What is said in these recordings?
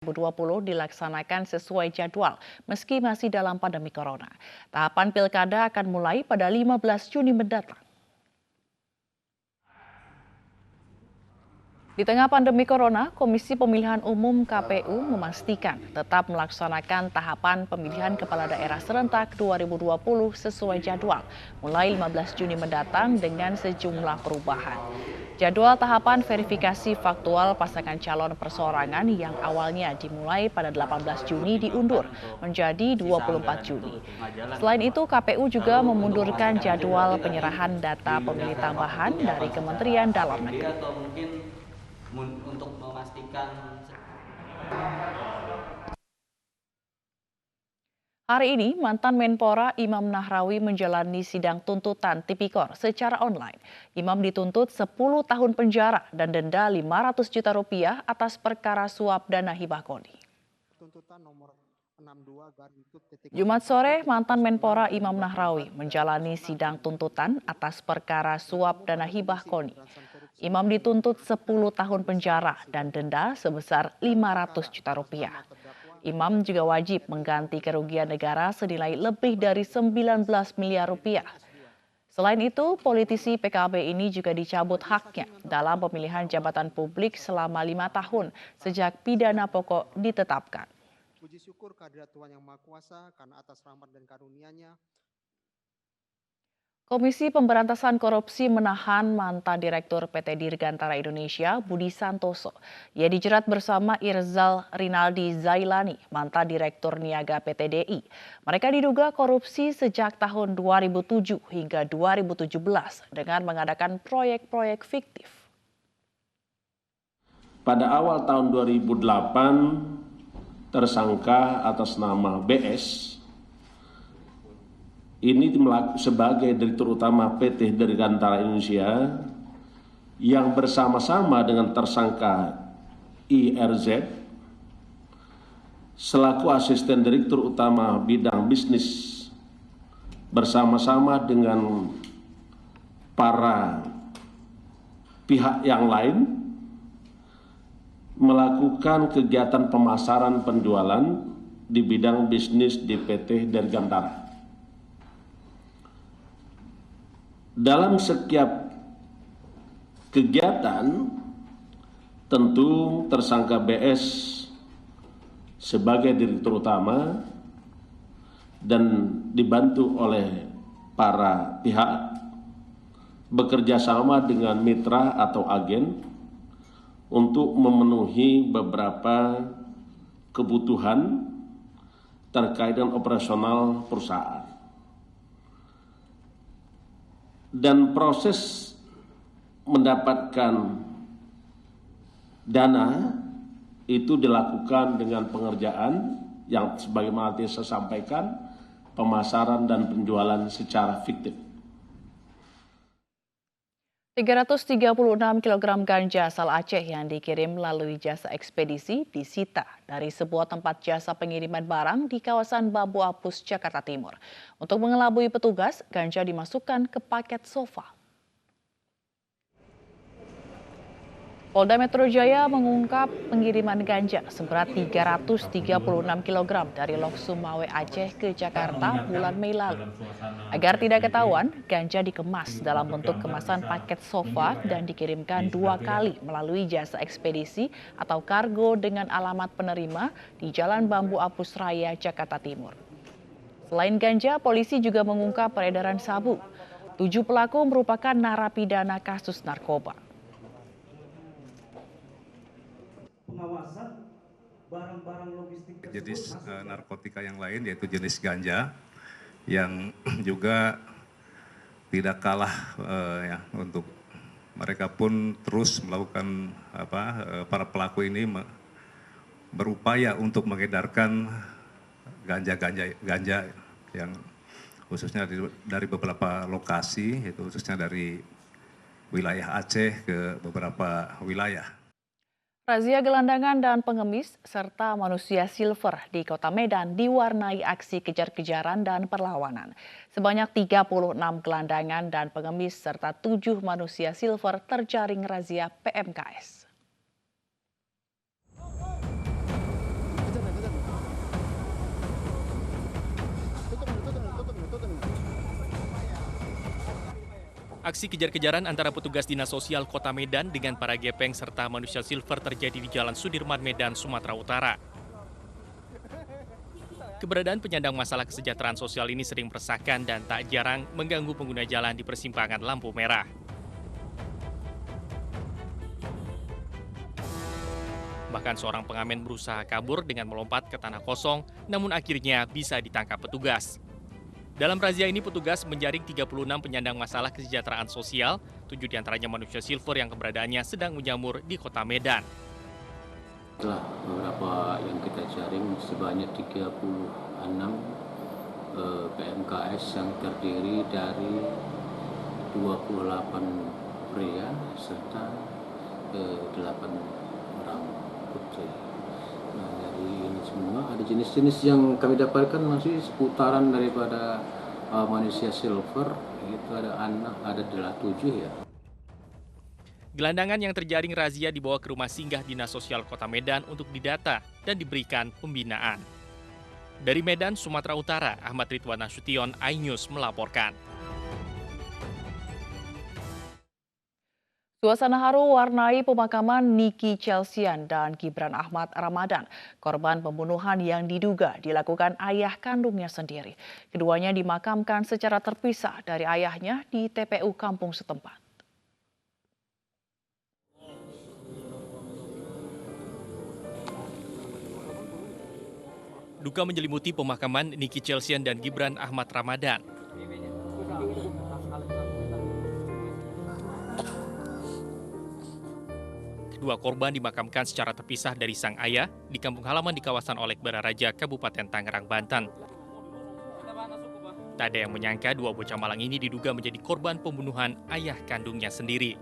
2020 dilaksanakan sesuai jadwal meski masih dalam pandemi corona. Tahapan pilkada akan mulai pada 15 Juni mendatang. Di tengah pandemi corona, Komisi Pemilihan Umum KPU memastikan tetap melaksanakan tahapan pemilihan kepala daerah serentak 2020 sesuai jadwal, mulai 15 Juni mendatang dengan sejumlah perubahan. Jadwal tahapan verifikasi faktual pasangan calon perseorangan yang awalnya dimulai pada 18 Juni diundur menjadi 24 Juni. Selain itu, KPU juga memundurkan jadwal penyerahan data pemilih tambahan dari Kementerian Dalam Negeri. Untuk memastikan. Hari ini, mantan Menpora Imam Nahrawi menjalani sidang tuntutan tipikor secara online. Imam dituntut 10 tahun penjara dan denda 500 juta rupiah atas perkara suap dana hibah KONI. Jumat sore, mantan Menpora Imam Nahrawi menjalani sidang tuntutan atas perkara suap dana hibah KONI. Imam dituntut 10 tahun penjara dan denda sebesar 500 juta rupiah. Imam juga wajib mengganti kerugian negara senilai lebih dari 19 miliar rupiah. Selain itu, politisi PKB ini juga dicabut haknya dalam pemilihan jabatan publik selama 5 tahun sejak pidana pokok ditetapkan. Puji syukur kehadirat Tuhan Yang Maha Kuasa karena atas rahmat dan karunia-Nya. Komisi Pemberantasan Korupsi menahan mantan Direktur PT Dirgantara Indonesia, Budi Santoso. Ia dijerat bersama Irzal Rinaldi Zailani, mantan Direktur Niaga PT DI. Mereka diduga korupsi sejak tahun 2007 hingga 2017 dengan mengadakan proyek-proyek fiktif. Pada awal tahun 2008, tersangka atas nama BS ini sebagai Direktur Utama PT Dirgantara Indonesia yang bersama-sama dengan tersangka IRZ selaku Asisten Direktur Utama bidang bisnis bersama-sama dengan para pihak yang lain melakukan kegiatan pemasaran penjualan di bidang bisnis di PT Dirgantara. Dalam setiap kegiatan, tentu tersangka BS sebagai direktur utama dan dibantu oleh para pihak bekerja sama dengan mitra atau agen untuk memenuhi beberapa kebutuhan terkait dengan operasional perusahaan. Dan proses mendapatkan dana itu dilakukan dengan pengerjaan yang sebagaimana tadi saya sampaikan, pemasaran dan penjualan secara fiktif. 336 kg ganja asal Aceh yang dikirim melalui jasa ekspedisi disita dari sebuah tempat jasa pengiriman barang di kawasan Bambu Apus, Jakarta Timur. Untuk mengelabui petugas, ganja dimasukkan ke paket sofa. Polda Metro Jaya mengungkap pengiriman ganja seberat 336 kg dari Lok Sumawe Aceh ke Jakarta bulan Mei lalu. Agar tidak ketahuan, ganja dikemas dalam bentuk kemasan paket sofa dan dikirimkan 2 kali melalui jasa ekspedisi atau kargo dengan alamat penerima di Jalan Bambu Apus Raya, Jakarta Timur. Selain ganja, polisi juga mengungkap peredaran sabu. 7 pelaku merupakan narapidana kasus narkoba. Jenis narkotika yang lain yaitu jenis ganja yang juga tidak kalah ya, untuk mereka pun terus melakukan para pelaku ini berupaya untuk mengedarkan ganja yang khususnya dari beberapa lokasi, yaitu khususnya dari wilayah Aceh ke beberapa wilayah. Razia gelandangan dan pengemis serta manusia silver di Kota Medan diwarnai aksi kejar-kejaran dan perlawanan. Sebanyak 36 gelandangan dan pengemis serta 7 manusia silver terjaring razia PMKS. Aksi kejar-kejaran antara petugas Dinas Sosial Kota Medan dengan para gepeng serta manusia silver terjadi di Jalan Sudirman, Medan, Sumatera Utara. Keberadaan penyandang masalah kesejahteraan sosial ini sering meresahkan dan tak jarang mengganggu pengguna jalan di persimpangan lampu merah. Bahkan seorang pengamen berusaha kabur dengan melompat ke tanah kosong, namun akhirnya bisa ditangkap petugas. Dalam razia ini, petugas menjaring 36 penyandang masalah kesejahteraan sosial, 7 diantaranya manusia silver yang keberadaannya sedang menjamur di kota Medan. Setelah beberapa yang kita jaring sebanyak 36 PMKS yang terdiri dari 28 pria serta 8 orang putri. Nah, dari ini semua ada jenis-jenis yang kami dapatkan masih seputaran daripada manusia silver, itu ada 7 ya. Gelandangan yang terjaring razia dibawa ke rumah singgah Dinas Sosial Kota Medan untuk didata dan diberikan pembinaan. Dari Medan, Sumatera Utara, Ahmad Ridwan Nasution, iNews melaporkan. Suasana haru warnai pemakaman Niki Chelsian dan Gibran Ahmad Ramadan, korban pembunuhan yang diduga dilakukan ayah kandungnya sendiri. Keduanya dimakamkan secara terpisah dari ayahnya di TPU kampung setempat. Duka menyelimuti pemakaman Niki Chelsian dan Gibran Ahmad Ramadan. Kedua korban dimakamkan secara terpisah dari sang ayah di kampung halaman di kawasan Olek Bararaja, Kabupaten Tangerang, Banten. Tak ada yang menyangka dua bocah malang ini diduga menjadi korban pembunuhan ayah kandungnya sendiri.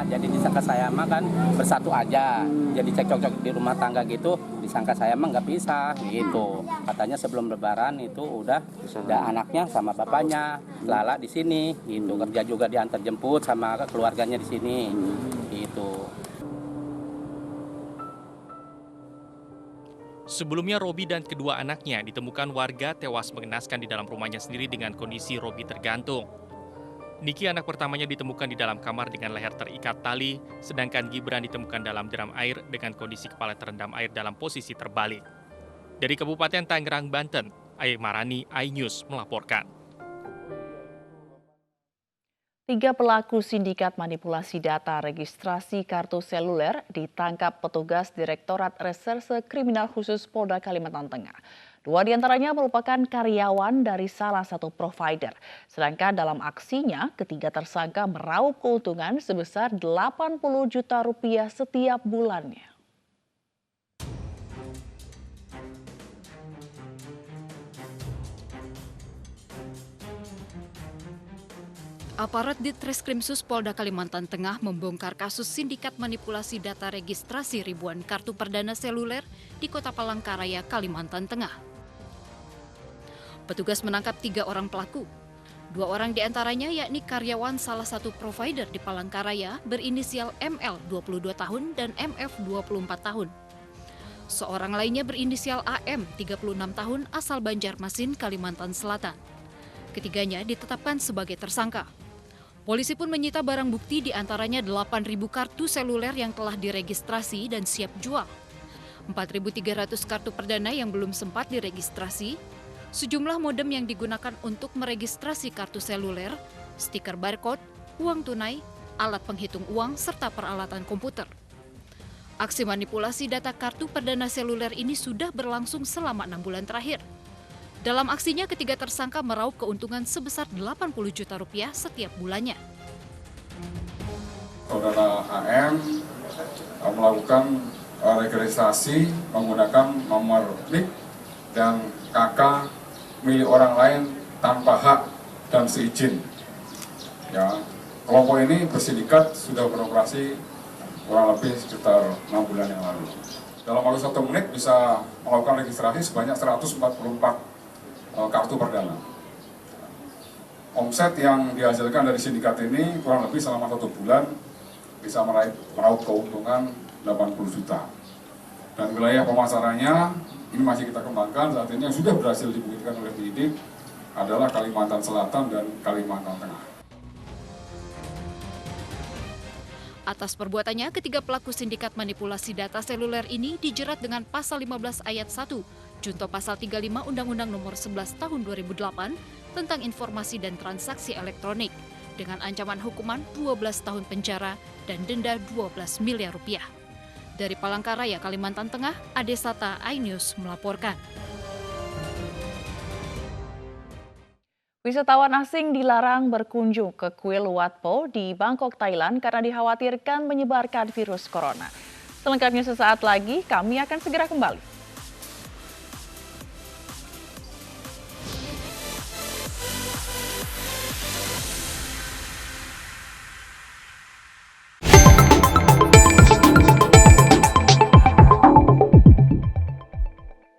Jadi disangka saya mah kan bersatu aja, jadi cekcok di rumah tangga gitu, disangka saya mah nggak bisa gitu. Katanya sebelum lebaran itu udah anaknya sama bapaknya, Lala di sini gitu, kerja juga diantar jemput sama keluarganya di sini gitu. Sebelumnya Robi dan kedua anaknya ditemukan warga tewas mengenaskan di dalam rumahnya sendiri dengan kondisi Robi tergantung. Niki anak pertamanya ditemukan di dalam kamar dengan leher terikat tali, sedangkan Gibran ditemukan dalam drum air dengan kondisi kepala terendam air dalam posisi terbalik. Dari Kabupaten Tangerang, Banten, Ayah Marani, iNews melaporkan. 3 pelaku sindikat manipulasi data registrasi kartu seluler ditangkap petugas Direktorat Reserse Kriminal Khusus Polda Kalimantan Tengah. 2 diantaranya merupakan karyawan dari salah satu provider. Sedangkan dalam aksinya, ketiga tersangka meraup keuntungan sebesar 80 juta rupiah setiap bulannya. Aparat Ditreskrimsus Polda Kalimantan Tengah membongkar kasus sindikat manipulasi data registrasi ribuan kartu perdana seluler di Kota Palangkaraya, Kalimantan Tengah. Petugas menangkap 3 orang pelaku. 2 orang diantaranya yakni karyawan salah satu provider di Palangkaraya berinisial ML 22 tahun dan MF 24 tahun. Seorang lainnya berinisial AM 36 tahun asal Banjarmasin, Kalimantan Selatan. Ketiganya ditetapkan sebagai tersangka. Polisi pun menyita barang bukti diantaranya 8.000 kartu seluler yang telah diregistrasi dan siap jual, 4.300 kartu perdana yang belum sempat diregistrasi, sejumlah modem yang digunakan untuk meregistrasi kartu seluler, stiker barcode, uang tunai, alat penghitung uang, serta peralatan komputer. Aksi manipulasi data kartu perdana seluler ini sudah berlangsung selama 6 bulan terakhir. Dalam aksinya, ketiga tersangka meraup keuntungan sebesar 80 juta rupiah setiap bulannya. Saudara AM melakukan registrasi menggunakan nomor NIK dan KK milik orang lain tanpa hak dan seizin. Ya, kelompok ini bersindikat sudah beroperasi kurang lebih sekitar 6 bulan yang lalu. Dalam waktu 1 menit bisa melakukan registrasi sebanyak 144 kartu perdana. Omset yang dihasilkan dari sindikat ini kurang lebih selama 1 bulan bisa meraup keuntungan 80 juta. Dan wilayah pemasarannya ini masih kita kembangkan, saat ini yang sudah berhasil dibuktikan oleh penyidik adalah Kalimantan Selatan dan Kalimantan Tengah. Atas perbuatannya, ketiga pelaku sindikat manipulasi data seluler ini dijerat dengan pasal 15 ayat 1, junto pasal 35 Undang-Undang Nomor 11 Tahun 2008 tentang informasi dan transaksi elektronik dengan ancaman hukuman 12 tahun penjara dan denda 12 miliar rupiah. Dari Palangkaraya, Kalimantan Tengah, Adesata iNews melaporkan. Wisatawan asing dilarang berkunjung ke kuil Wat Po di Bangkok, Thailand karena dikhawatirkan menyebarkan virus corona. Selengkapnya sesaat lagi, kami akan segera kembali.